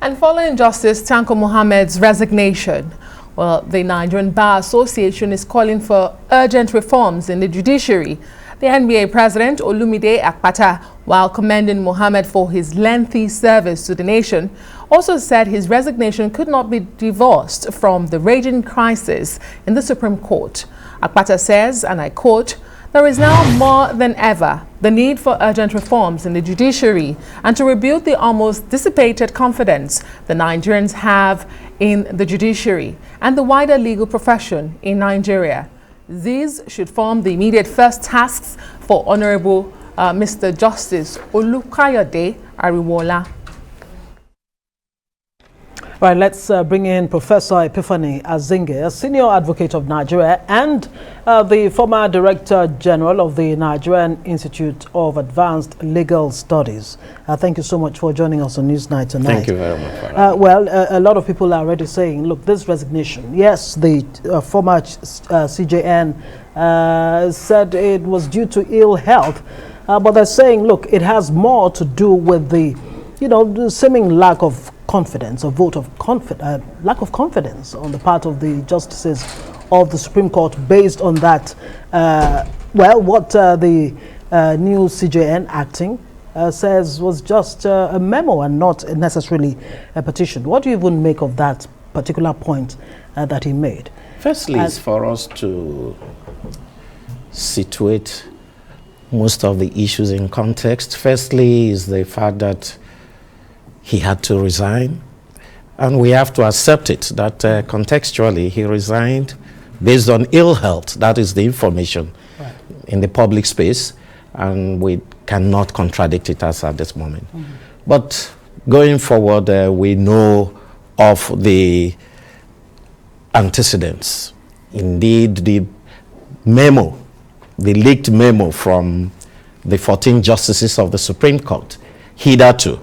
And following Justice Tanko Mohammed's resignation, well, the Nigerian Bar Association is calling for urgent reforms in the judiciary. The NBA president, Olumide Akpata, while commending Mohammed for his lengthy service to the nation, also said his resignation could not be divorced from the raging crisis in the Supreme Court. Akpata says, and I quote, "There is now more than ever the need for urgent reforms in the judiciary and to rebuild the almost dissipated confidence the Nigerians have in the judiciary and the wider legal profession in Nigeria. These should form the immediate first tasks for Honorable Mr. Justice Olukayode Ariwola." Right, let's bring in Professor Epiphany Azinge, a senior advocate of Nigeria and the former Director General of the Nigerian Institute of Advanced Legal Studies. Thank you so much for joining us on Newsnight tonight. Thank you very much. Well, a lot of people are already saying, look, this resignation, yes, the former CJN said it was due to ill health, but they're saying, look, it has more to do with the seeming lack of confidence, a vote of lack of confidence on the part of the justices of the Supreme Court based on that. What the new CJN acting says was just a memo and not necessarily a petition. What do you even make of that particular point that he made? Firstly, it's for us to situate most of the issues in context. Firstly is the fact that he had to resign, and we have to accept it that contextually he resigned based on ill health. That is the information in the public space, and we cannot contradict it as at this moment. But going forward, we know of the antecedents. Indeed, the memo, the leaked memo from the 14 justices of the Supreme Court, hitherto,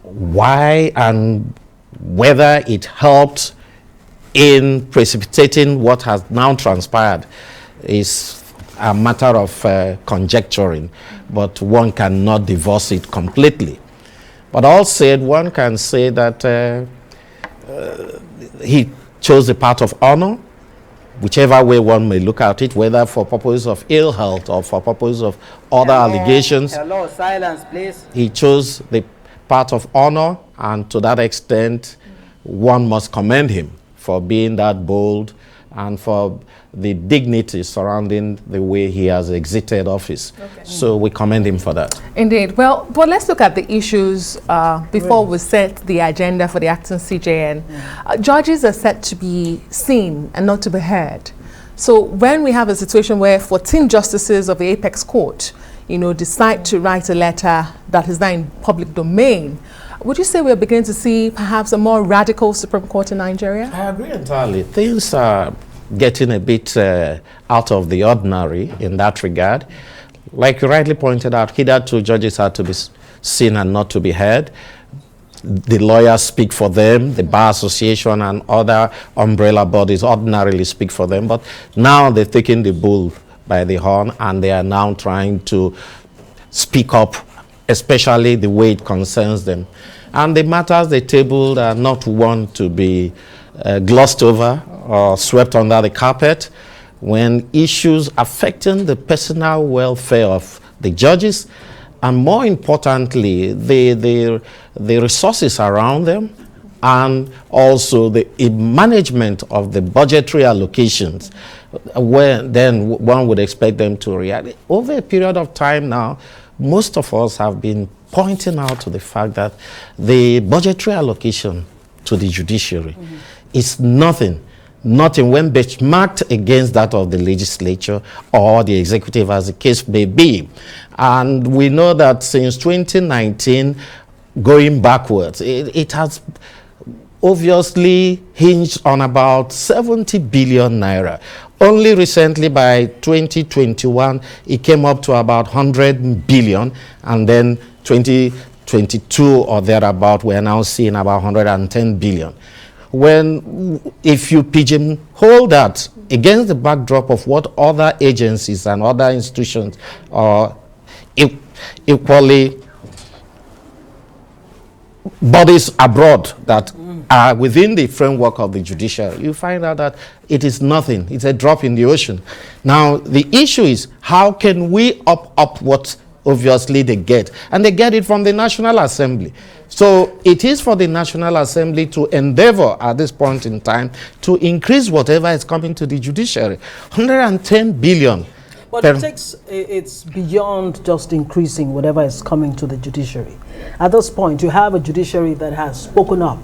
why and whether it helped in precipitating what has now transpired is a matter of conjecturing, but one cannot divorce it completely. But all said, one can say that he chose the path of honor, whichever way one may look at it, whether for purpose of ill health or for purpose of other allegations. Hello, silence, please. He chose the path of honor, and to that extent, one must commend him for being that bold and for the dignity surrounding the way he has exited office. So we commend him for that. Indeed. Well, but let's look at the issues before we set the agenda for the acting CJN. Judges are set to be seen and not to be heard. So when we have a situation where 14 justices of the Apex Court decide to write a letter that is now in public domain, would you say we're beginning to see perhaps a more radical Supreme Court in Nigeria? I agree entirely. Things are getting a bit out of the ordinary in that regard. Like you rightly pointed out, hitherto judges had to be seen and not to be heard. The lawyers speak for them, the Bar Association and other umbrella bodies ordinarily speak for them, but now they've taken the bull by the horn and they are now trying to speak up, especially the way it concerns them. And the matters they tabled are not one to be glossed over or swept under the carpet. When issues affecting the personal welfare of the judges, and more importantly, the resources around them, and also the management of the budgetary allocations, where then one would expect them to react. Over a period of time now, most of us have been pointing out to the fact that the budgetary allocation to the judiciary is nothing when benchmarked against that of the legislature or the executive, as the case may be. And we know that since 2019, going backwards, it has obviously hinged on about 70 billion naira. Only recently, by 2021, it came up to about 100 billion, and then 2022 or thereabout, we're now seeing about 110 billion. If you pigeonhole that against the backdrop of what other agencies and other institutions are equally bodies abroad that are within the framework of the judiciary, you find out that it is nothing. It's a drop in the ocean. Now, the issue is, how can we up what obviously they get? And they get it from the National Assembly. So it is for the National Assembly to endeavor at this point in time to increase whatever is coming to the judiciary. 110 billion. But it's beyond just increasing whatever is coming to the judiciary. At this point, you have a judiciary that has spoken up.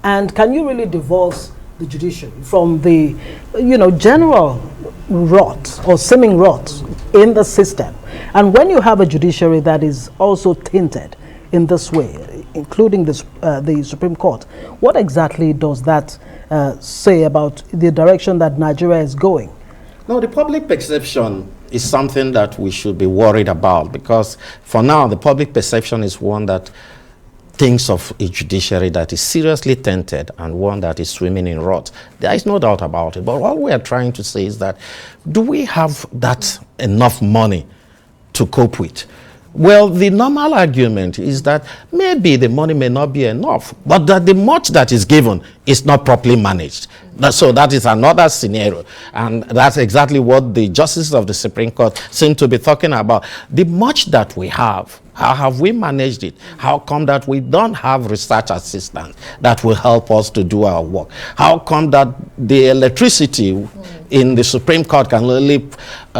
And can you really divorce the judiciary from the, general rot or seeming rot in the system? And when you have a judiciary that is also tainted in this way, including this, the Supreme Court, what exactly does that say about the direction that Nigeria is going? No, the public perception is something that we should be worried about, because for now the public perception is one that thinks of a judiciary that is seriously tainted and one that is swimming in rot. There is no doubt about it. But what we are trying to say is that, do we have that enough money to cope with? Well, the normal argument is that maybe the money may not be enough, but that the much that is given is not properly managed. So that is another scenario. And that's exactly what the justices of the Supreme Court seem to be talking about. The much that we have, how have we managed it? How come that we don't have research assistants that will help us to do our work? How come that the electricity in the Supreme Court can only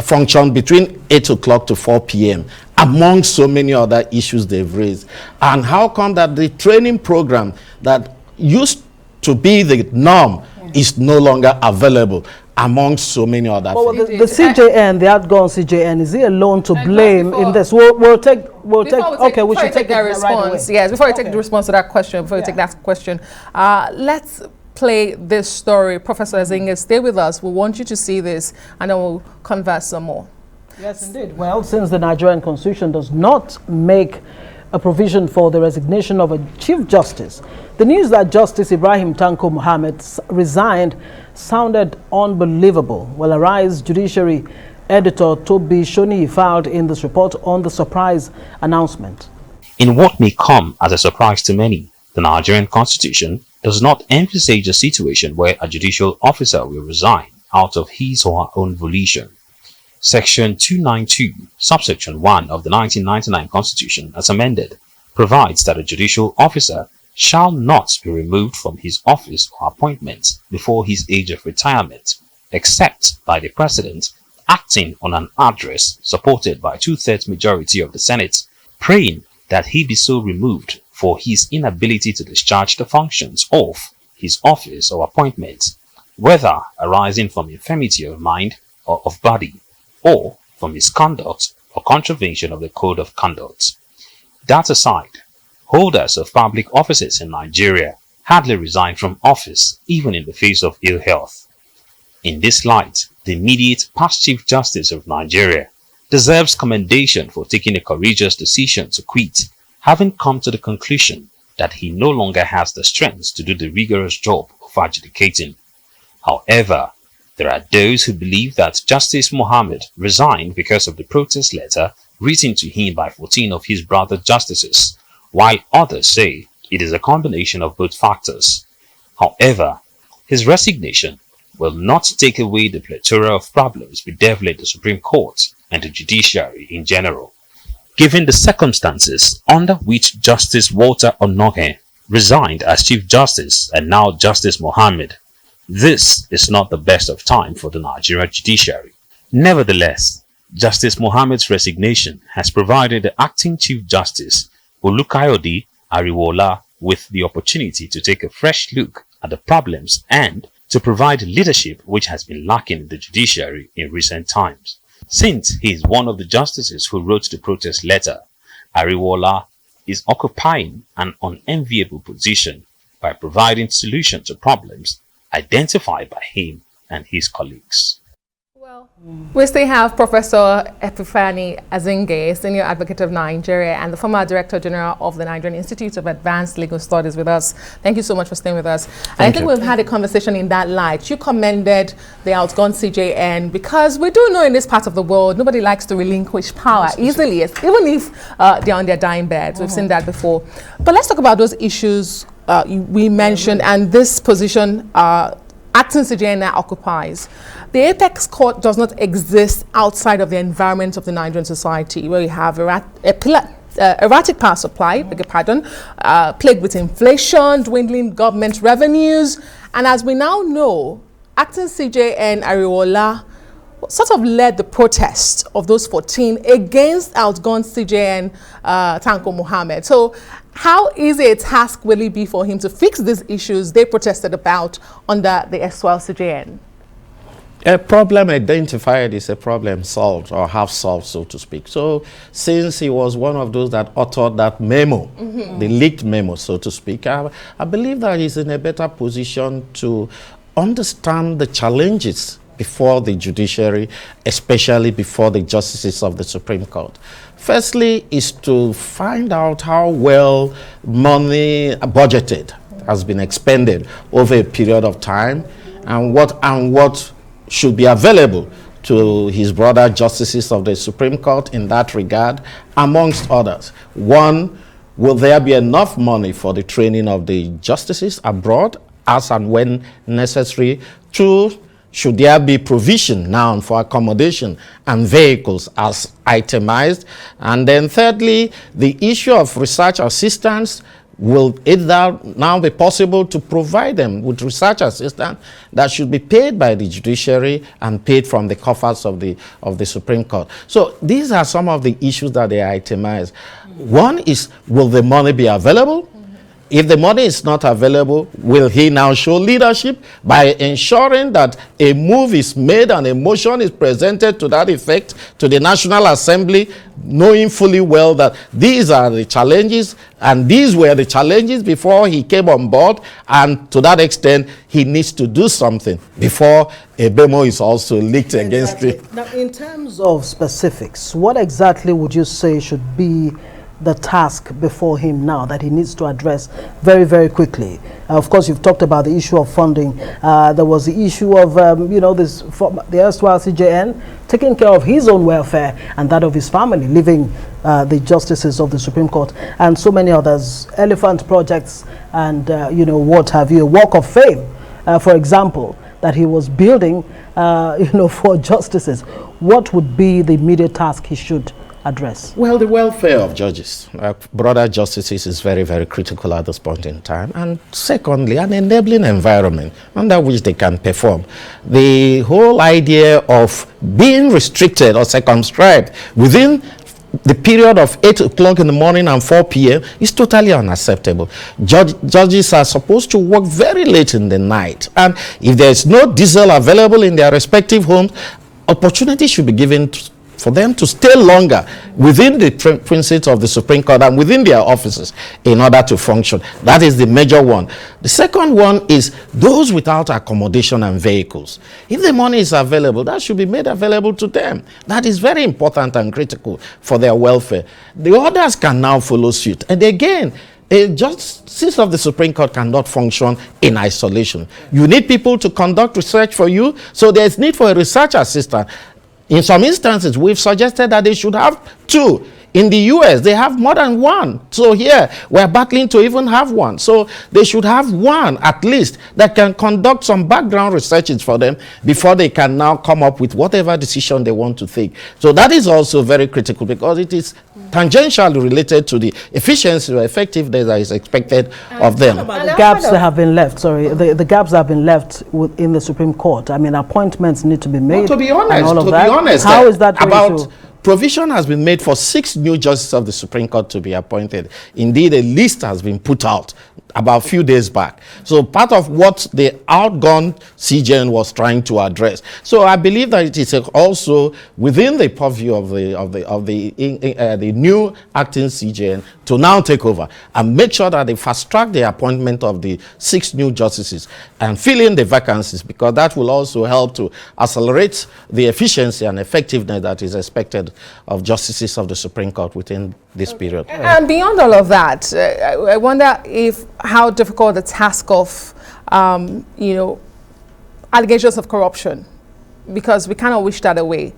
function between 8 o'clock to 4 p.m. among so many other issues they've raised? And how come that the training program that used to be the norm is no longer available among so many other things? The CJN, the outgone CJN, is he alone to blame in this? We'll take. Okay, we should take that response. Yes, before I take the response to that question, before we take that question, let's play this story. Professor Azinge, stay with us. We want you to see this, and then we'll converse some more. Yes, indeed. Well, since the Nigerian Constitution does not make a provision for the resignation of a Chief Justice, the news that Justice Ibrahim Tanko Mohammed resigned sounded unbelievable. Well, Arise Judiciary editor Toby Shoni filed in this report on the surprise announcement. In what may come as a surprise to many, the Nigerian Constitution does not envisage a situation where a judicial officer will resign out of his or her own volition. Section 292, subsection 1 of the 1999 Constitution, as amended, provides that a judicial officer shall not be removed from his office or appointment before his age of retirement, except by the President acting on an address supported by 2/3 majority of the Senate, praying that he be so removed for his inability to discharge the functions of his office or appointment, whether arising from infirmity of mind or of body, or from his conduct or contravention of the Code of Conduct. That aside, holders of public offices in Nigeria hardly resign from office even in the face of ill health. In this light, the immediate past Chief Justice of Nigeria deserves commendation for taking a courageous decision to quit, having come to the conclusion that he no longer has the strength to do the rigorous job of adjudicating. However, there are those who believe that Justice Mohammed resigned because of the protest letter written to him by 14 of his brother justices, while others say it is a combination of both factors. However, his resignation will not take away the plethora of problems bedeviling the Supreme Court and the judiciary in general. Given the circumstances under which Justice Walter Onohe resigned as Chief Justice and now Justice Mohammed, this is not the best of time for the Nigerian judiciary. Nevertheless, Justice Mohammed's resignation has provided the acting Chief Justice, Olukayode Ariwola, with the opportunity to take a fresh look at the problems and to provide leadership which has been lacking in the judiciary in recent times. Since he is one of the justices who wrote the protest letter, Ariwola is occupying an unenviable position by providing solutions to problems identified by him and his colleagues. Well, we still have Professor Epiphany Azinge, Senior Advocate of Nigeria and the former Director General of the Nigerian Institute of Advanced Legal Studies with us. Thank you so much for staying with us. I think we've had a conversation in that light. You commended the outgone CJN because we do know in this part of the world, nobody likes to relinquish power easily, even if they're on their dying beds. We've seen that before. But let's talk about those issues we mentioned and this position acting CJN now occupies. The apex court does not exist outside of the environment of the Nigerian society, where you have erratic power supply, plagued with inflation, dwindling government revenues, and as we now know, acting CJN Ariola sort of led the protest of those 14 against outgone CJN Tanko Mohammed. So how easy a task will it be for him to fix these issues they protested about under the S12 CJN? A problem identified is a problem solved or half solved, so to speak. So since he was one of those that authored that memo, the leaked memo, so to speak, I believe that he's in a better position to understand the challenges before the judiciary, especially before the justices of the Supreme Court. Firstly is to find out how well money budgeted has been expended over a period of time and what should be available to his brother justices of the Supreme Court in that regard, amongst others. One, will there be enough money for the training of the justices abroad as and when necessary? Two, should there be provision now for accommodation and vehicles as itemized? And then thirdly, the issue of research assistance, will it now be possible to provide them with research assistance that should be paid by the judiciary and paid from the coffers of the Supreme Court? So these are some of the issues that they itemize. One is, will the money be available? If the money is not available, will he now show leadership by ensuring that a move is made and a motion is presented to that effect to the National Assembly, knowing fully well that these are the challenges and these were the challenges before he came on board, and to that extent he needs to do something before a memo is also leaked against him. Now, in terms of specifics, what exactly would you say should be the task before him now that he needs to address very, very quickly? Of course, you've talked about the issue of funding. There was the issue of, the erstwhile CJN taking care of his own welfare and that of his family, leaving the justices of the Supreme Court and so many others, elephant projects and, what have you, a walk of fame, for example, that he was building, for justices. What would be the immediate task he should address? Well, the welfare of judges, brother justices, is very, very critical at this point in time. And secondly, an enabling environment under which they can perform. The whole idea of being restricted or circumscribed within the period of 8 o'clock in the morning and 4 p.m. is totally unacceptable. Judges are supposed to work very late in the night. And if there is no diesel available in their respective homes, opportunity should be given for them to stay longer within the principles of the Supreme Court and within their offices in order to function. That is the major one. The second one is those without accommodation and vehicles. If the money is available, that should be made available to them. That is very important and critical for their welfare. The others can now follow suit. And again, a justice of the Supreme Court cannot function in isolation. You need people to conduct research for you, so there is need for a research assistant. In some instances, we've suggested that they should have 2. In the US, they have more than 1. So here, we're battling to even have 1. So they should have 1 at least that can conduct some background researches for them before they can now come up with whatever decision they want to take. So that is also very critical because it is tangentially related to the efficiency or effectiveness that is expected of them. The gaps that have been left, the gaps that have been left in the Supreme Court. I mean, appointments need to be made. Well, to be honest, how is that going to... Provision has been made for 6 new justices of the Supreme Court to be appointed. Indeed, a list has been put out about a few days back. So part of what the outgone CJN was trying to address. So I believe that it is also within the purview of the new acting CJN to now take over and make sure that they fast-track the appointment of the 6 new justices and fill in the vacancies, because that will also help to accelerate the efficiency and effectiveness that is expected of justices of the Supreme Court within this period. And beyond all of that, I wonder how difficult the task of, allegations of corruption, because we cannot wish that away.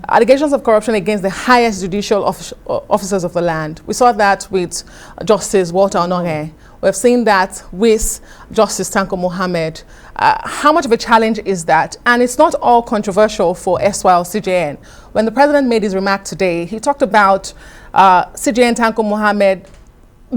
Allegations of corruption against the highest judicial officers of the land. We saw that with Justice Walter Onnoghen. We've seen that with Justice Tanko Mohammed. How much of a challenge is that? And it's not all controversial for erstwhile CJN. When the president made his remark today, he talked about CJN Tanko Mohammed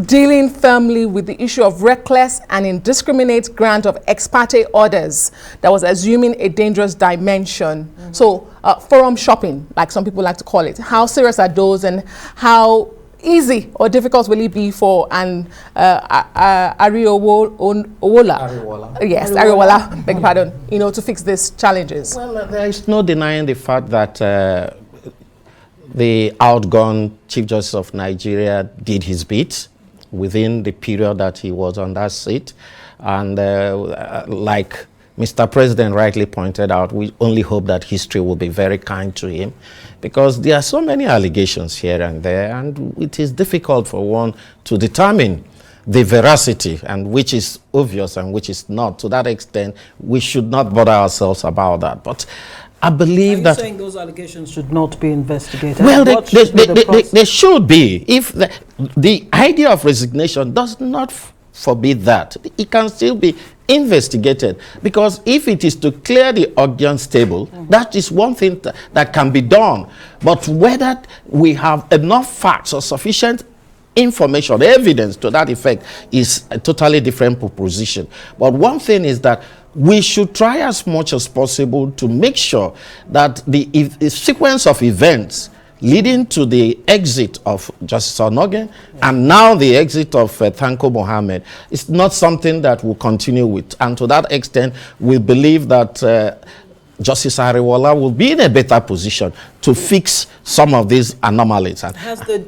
dealing firmly with the issue of reckless and indiscriminate grant of ex parte orders that was assuming a dangerous dimension. So forum shopping, like some people like to call it, how serious are those, and how easy or difficult will it be for an Ariwola, yes, Ariwola, beg pardon, to fix these challenges? Well, there is no denying the fact that the outgone Chief Justice of Nigeria did his bit within the period that he was on that seat. And like Mr. President rightly pointed out, we only hope that history will be very kind to him, because there are so many allegations here and there, and it is difficult for one to determine the veracity and which is obvious and which is not. To that extent, we should not bother ourselves about that. But I believe that saying those allegations should not be investigated. Well, they should be. If the idea of resignation does not forbid that, it can still be investigated, because if it is to clear the audience table, that is one thing that can be done. But whether we have enough facts or sufficient information, evidence to that effect, is a totally different proposition. But one thing is that we should try as much as possible to make sure that the sequence of events leading to the exit of Justice Onnoghen and now the exit of Tanko Mohammed is not something that we'll continue with. And to that extent, we believe that Justice Ariwola will be in a better position to fix some of these anomalies. Has the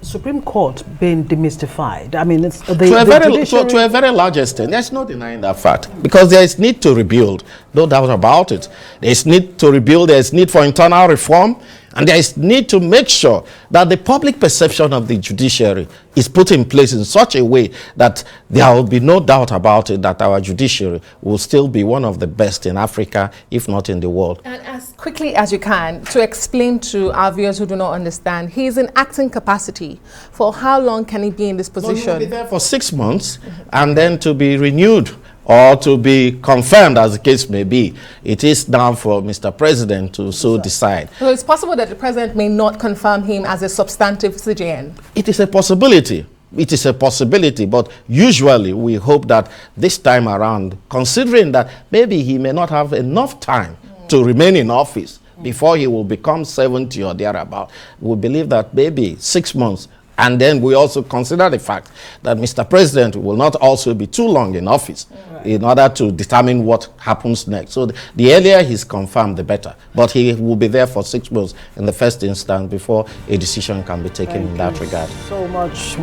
Supreme Court been demystified? I mean, it's to a very large extent. There's no denying that fact, because there is need to rebuild, no doubt about it. There is need to rebuild, there is need for internal reform, and there is need to make sure that the public perception of the judiciary is put in place in such a way that there will be no doubt about it, that our judiciary will still be one of the best in Africa, if not in the world. And as quickly as you can, to explain to our viewers who do not understand, he is in acting capacity. For how long can he be in this position? He will be there for 6 months, and then to be renewed or to be confirmed, as the case may be. It is down for Mr. President to so decide. So it's possible that the President may not confirm him as a substantive CJN? It is a possibility. It is a possibility, but usually we hope that this time around, considering that maybe he may not have enough time to remain in office before he will become 70 or thereabout, we believe that maybe 6 months. And then we also consider the fact that Mr. President will not also be too long in office in order to determine what happens next. So the earlier he's confirmed, the better. But he will be there for 6 months in the first instance before a decision can be taken in that regard. So much.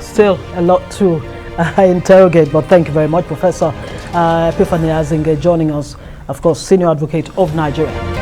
Still a lot to interrogate, but thank you very much, Professor Epiphany Azinge, joining us, of course, Senior Advocate of Nigeria.